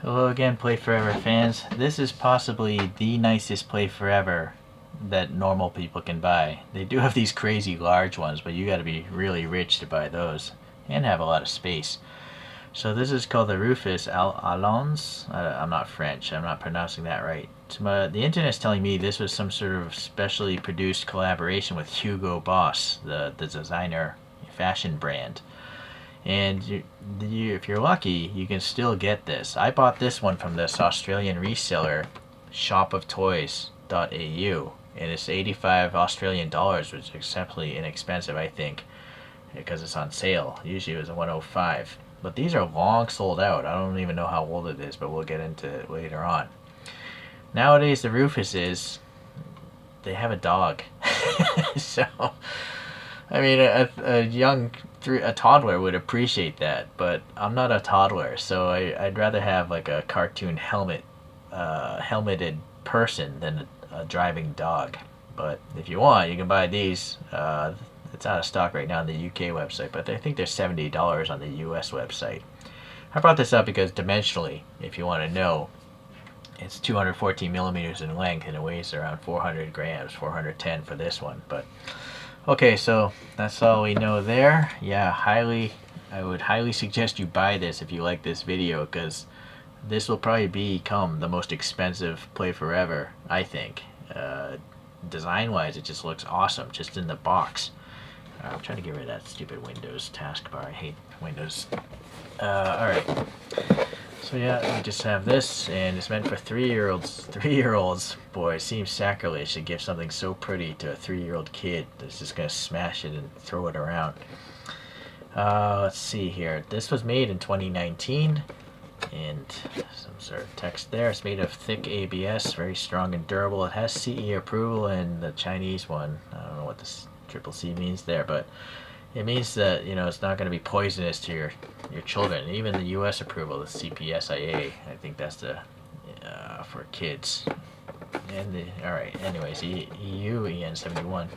Hello again, Playforever fans. This is possibly the nicest Playforever that normal people can buy. They do have these crazy large ones, but you gotta be really rich to buy those and have a lot of space. So this is called the Rufus Allons. I'm not French. I'm not pronouncing that right. The internet's telling me this was some sort of specially produced collaboration with Hugo Boss, the designer fashion brand. And if you're lucky, you can still get this. I bought this one from this Australian reseller, shopoftoys.au, and it's 85 Australian dollars, which is exceptionally inexpensive, I think, because it's on sale. Usually it was 105. But these are long sold out. I don't even know how old it is, but we'll get into it later on. Nowadays, the Rufus is they have a dog. So, I mean, a toddler would appreciate that, but I'm not a toddler, so I'd rather have like a cartoon helmeted person than a driving dog. But if you want, you can buy these. It's out of stock right now on the UK website, but I think they're $70 on the US website. I brought this up because dimensionally, if you want to know, it's 214 millimeters in length and it weighs around 400 grams, 410 for this one. But okay, so that's all we know there. Yeah, I would highly suggest you buy this if you like this video, because this will probably become the most expensive Playforever, I think. Design-wise, it just looks awesome, just in the box. I'm trying to get rid of that stupid Windows taskbar. I hate Windows. Alright. So yeah, we just have this, and it's meant for 3-year-olds. 3-year-olds, boy, it seems sacrilege to give something so pretty to a 3-year-old kid that's just gonna smash it and throw it around. Let's see here. This was made in 2019, and some sort of text there. It's made of thick ABS, very strong and durable. It has CE approval, and the Chinese one, I don't know what this triple C means there, but it means that, you know, it's not going to be poisonous to your children. Even the U.S. approval, the CPSIA, I think that's the for kids. And all right, anyways, EU EN71.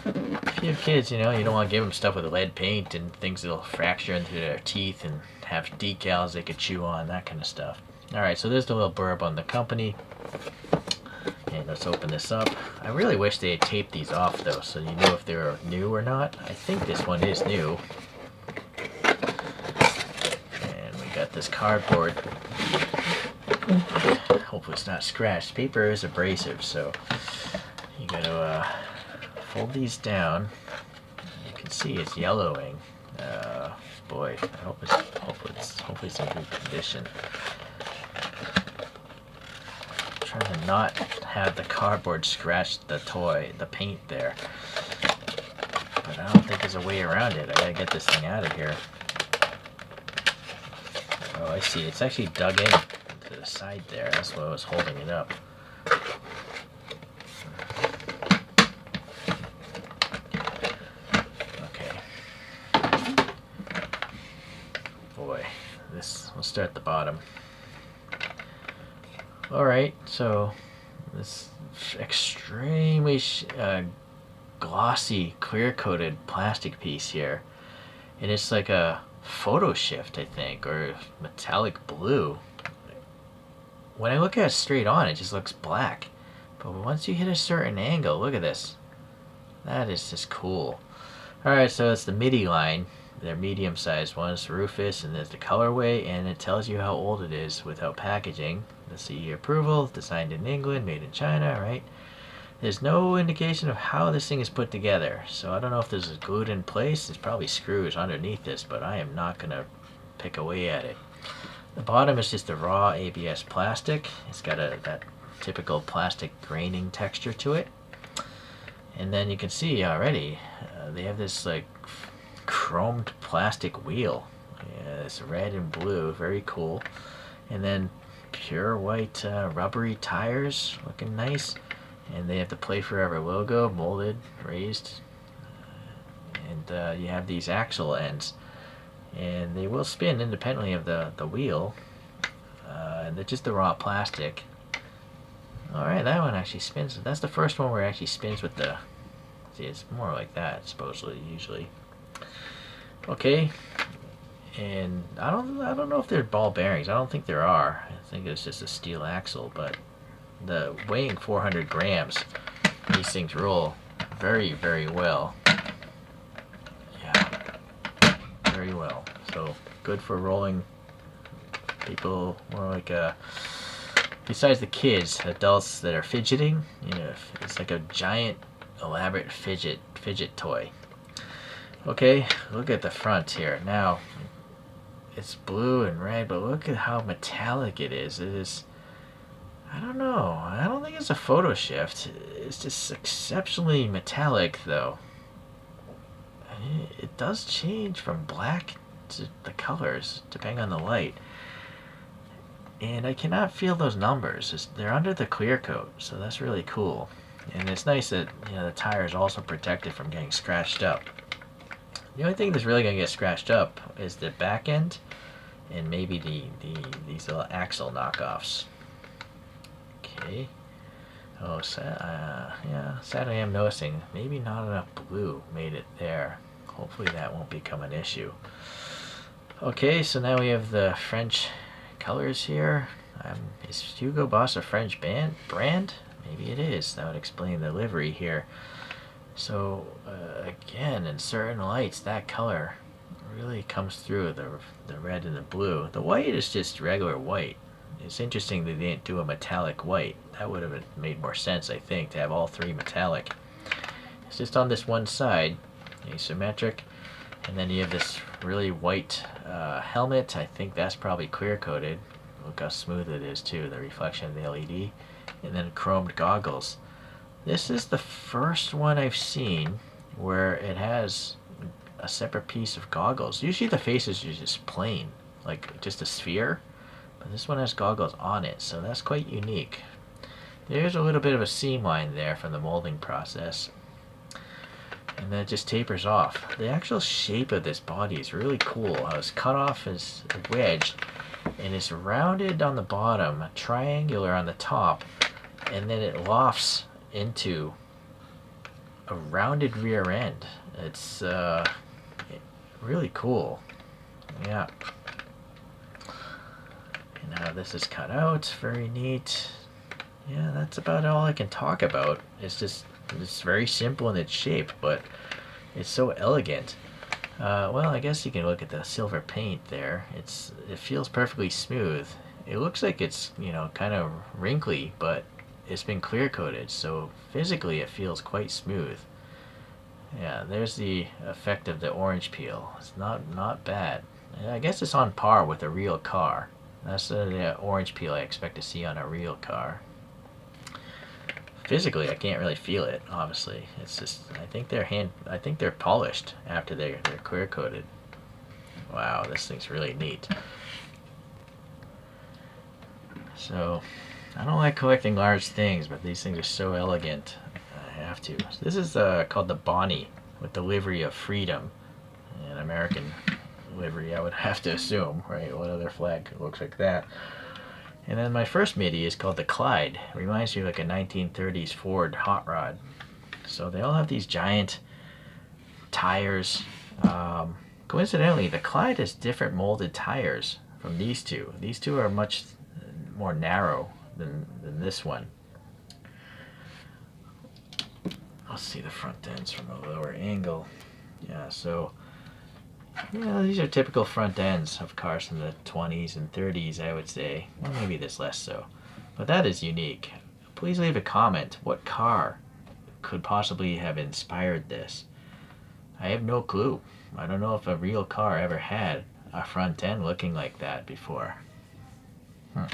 If you have kids, you know, you don't want to give them stuff with lead paint and things that'll fracture into their teeth, and have decals they could chew on, that kind of stuff. All right, so there's the little blurb on the company. And let's open this up. I really wish they had taped these off, though, so you knew if they were new or not. I think this one is new. And we got this cardboard. Hopefully it's not scratched. Paper is abrasive, so you gotta fold these down. You can see it's yellowing. Boy, hopefully it's in good condition. Trying to not have the cardboard scratch the paint there. But I don't think there's a way around it. I gotta get this thing out of here. Oh, I see. It's actually dug in to the side there. That's what was holding it up. Okay. Boy, we'll start at the bottom. Alright, so this extremely glossy, clear-coated plastic piece here. And it's like a photo shift, I think, or metallic blue. When I look at it straight on, it just looks black. But once you hit a certain angle, look at this. That is just cool. Alright, so it's the Midi line. They're medium-sized ones, Rufus, and there's the colorway, and it tells you how old it is without packaging. The CE approval, designed in England, made in China, right? There's no indication of how this thing is put together, so I don't know if this is glued in place. There's probably screws underneath this, but I am not going to pick away at it. The bottom is just a raw ABS plastic. It's got that typical plastic graining texture to it. And then you can see already, they have this like chromed plastic wheel. Yeah, it's red and blue, very cool. And then pure white rubbery tires, looking nice. And they have the Playforever logo, molded, raised. And you have these axle ends. And they will spin independently of the wheel. And they're just the raw plastic. Alright, that one actually spins. That's the first one where it actually spins with the... See, it's more like that, supposedly, usually. Okay. And I don't know if they're ball bearings. I don't think there are. I think it's just a steel axle, but the weighing 400 grams, these things roll very, very well. Yeah, very well. So good for rolling people more like besides the kids, adults that are fidgeting. You know, it's like a giant, elaborate fidget toy. Okay, look at the front here. Now, it's blue and red, but look at how metallic it is. It is, I don't know. I don't think it's a photo shift. It's just exceptionally metallic, though. It does change from black to the colors, depending on the light. And I cannot feel those numbers. They're under the clear coat, so that's really cool. And it's nice that the tire is also protected from getting scratched up. The only thing that's really going to get scratched up is the back end and maybe these little axle knockoffs. Okay. Oh, yeah, sadly I'm noticing maybe not enough blue made it there. Hopefully that won't become an issue. Okay, so now we have the French colors here. Is Hugo Boss a French brand? Maybe it is. That would explain the livery here. So again, in certain lights, that color really comes through, the red and the blue. The white is just regular white. It's interesting that they didn't do a metallic white. That would have made more sense, I think, to have all three metallic. It's just on this one side, asymmetric, and then you have this really white helmet. I think that's probably clear coated. Look how smooth it is too, the reflection of the LED. And then chromed goggles. This is the first one I've seen where it has a separate piece of goggles. Usually the faces are just plain, like just a sphere, but this one has goggles on it, so that's quite unique. There's a little bit of a seam line there from the molding process, and then it just tapers off. The actual shape of this body is really cool. How it's cut off as a wedge, and it's rounded on the bottom, triangular on the top, and then it lofts into a rounded rear end. It's really cool. Yeah. And now this is cut out. Very neat. Yeah, that's about all I can talk about. It's very simple in its shape, but it's so elegant. Well, I guess you can look at the silver paint there. It feels perfectly smooth. It looks like it's kind of wrinkly, but it's been clear coated, so physically it feels quite smooth. Yeah, there's the effect of the orange peel. It's not bad. I guess it's on par with a real car. That's the orange peel I expect to see on a real car. Physically, I can't really feel it. Obviously, it's just I think they're polished after they're clear coated. Wow, this thing's really neat. So, I don't like collecting large things, but these things are so elegant. I have to. This is called the Bonnie, with the livery of freedom, an American livery, I would have to assume, right? What other flag looks like that? And then my first Midi is called the Clyde. It reminds me of like a 1930s Ford hot rod. So they all have these giant tires. Coincidentally, the Clyde has different molded tires from these two. These two are much more narrow than this one. I'll see the front ends from a lower angle. Yeah, so these are typical front ends of cars from the 20s and 30s, I would say. Well, maybe this less so. But that is unique. Please leave a comment. What car could possibly have inspired this? I have no clue. I don't know if a real car ever had a front end looking like that before. And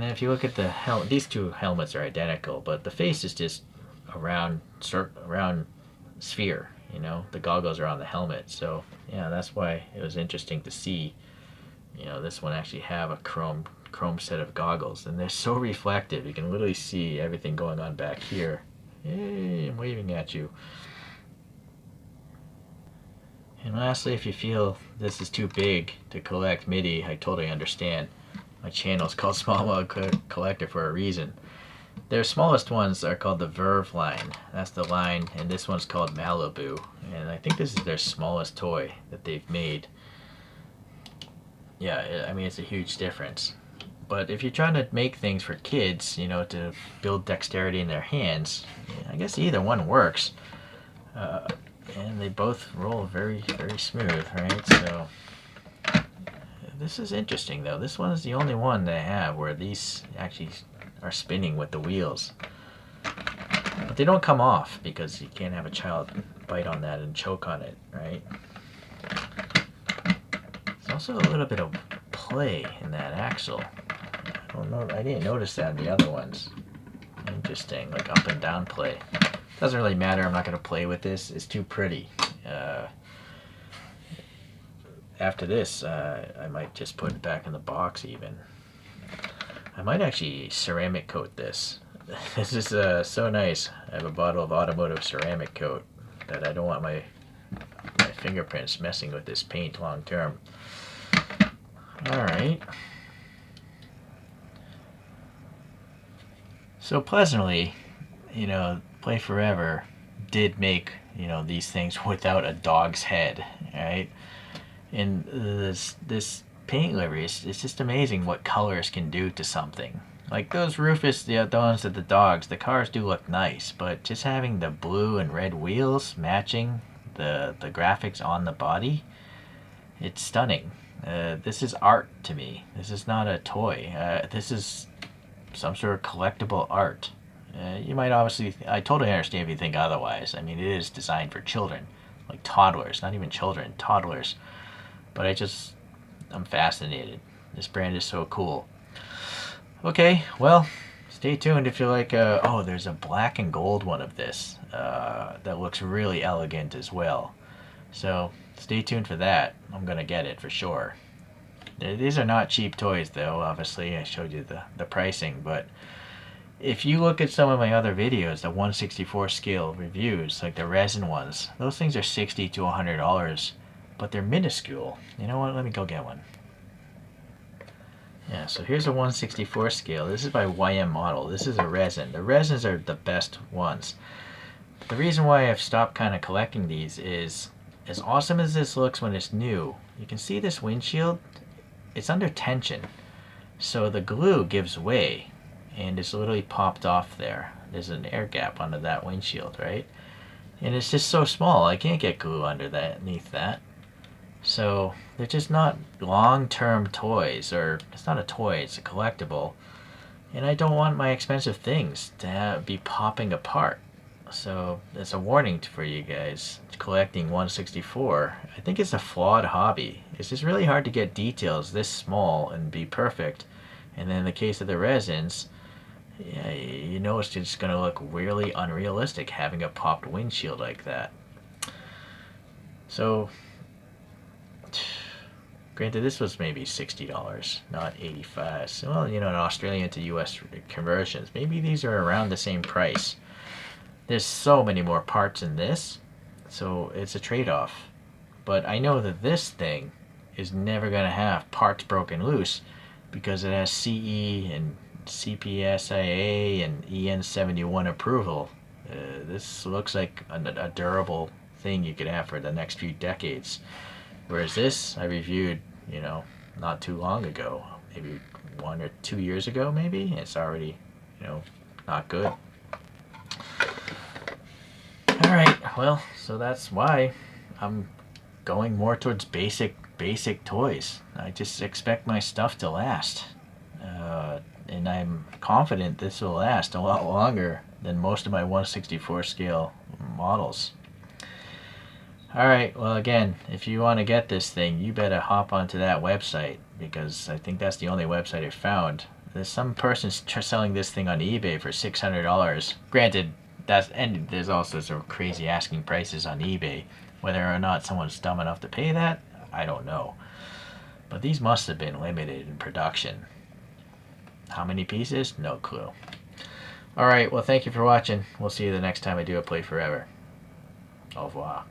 then if you look at the helmet, these two helmets are identical, but the face is just a round sphere. The goggles are on the helmet, so yeah, that's why it was interesting to see. This one actually have a chrome set of goggles, and they're so reflective. You can literally see everything going on back here. Hey, I'm waving at you. And lastly, if you feel this is too big to collect Midi, I totally understand. My channel is called Small Mug Collector for a reason. Their smallest ones are called the Verve line. That's the line, and this one's called Malibu. And I think this is their smallest toy that they've made. Yeah, I mean, it's a huge difference. But if you're trying to make things for kids, you know, to build dexterity in their hands, I guess either one works. And they both roll very, very smooth, right? So this is interesting, though. This one is the only one that I have where these actually are spinning with the wheels. But they don't come off because you can't have a child bite on that and choke on it, right? There's also a little bit of play in that axle. I don't know. I didn't notice that in the other ones. Interesting, like up and down play. Doesn't really matter. I'm not going to play with this. It's too pretty. After this, I might just put it back in the box even. I might actually ceramic coat this. This is so nice. I have a bottle of automotive ceramic coat that I don't want my fingerprints messing with this paint long term. Alright. So pleasantly, you know, Playforever did make, you know, these things without a dog's head, right? And this paint livery, it's just amazing what colors can do to something. Like those Rufus, the ones of the dogs, the cars do look nice, but just having the blue and red wheels matching the graphics on the body, it's stunning. This is art to me. This is not a toy. This is some sort of collectible art. You might obviously, I totally understand if you think otherwise. I mean, it is designed for children, like toddlers, not even children, toddlers. But I'm fascinated. This brand is so cool. Okay, well, stay tuned if you like. Oh, there's a black and gold one of this that looks really elegant as well. So stay tuned for that. I'm gonna get it for sure. These are not cheap toys, though. Obviously, I showed you the pricing, but if you look at some of my other videos, the 1/64 scale reviews, like the resin ones, those things are $60 to $100, but they're minuscule. You know what? Let me go get one. Yeah, so here's a 1/64 scale. This is by YM Model. This is a resin. The resins are the best ones. The reason why I've stopped kind of collecting these is, as awesome as this looks when it's new, you can see this windshield, it's under tension. So the glue gives way, and it's literally popped off there. There's an air gap under that windshield, right? And it's just so small, I can't get glue underneath that. So they're just not long-term toys, or it's not a toy, it's a collectible. And I don't want my expensive things to be popping apart. So it's a warning for you guys collecting 1/64. I think it's a flawed hobby. It's just really hard to get details this small and be perfect. And then in the case of the resins, yeah, you know it's just going to look really unrealistic having a popped windshield like that. So, granted, this was maybe $60, not $85. So, well, you know, in Australian to US conversions, maybe these are around the same price. There's so many more parts in this, so it's a trade-off. But I know that this thing is never going to have parts broken loose because it has CE and CPSIA and EN71 approval. This looks like a durable thing you could have for the next few decades. Whereas this, I reviewed, you know, not too long ago, maybe 1 or 2 years ago, maybe. It's already, you know, not good. Alright, well, so that's why I'm going more towards basic toys. I just expect my stuff to last. And I'm confident this will last a lot longer than most of my 1/64 scale models. Alright, well again, if you want to get this thing, you better hop onto that website, because I think that's the only website I found. There's some person selling this thing on eBay for $600. Granted, and there's also some crazy asking prices on eBay. Whether or not someone's dumb enough to pay that, I don't know. But these must have been limited in production. How many pieces? No clue. Alright, well thank you for watching. We'll see you the next time I do a Playforever. Au revoir.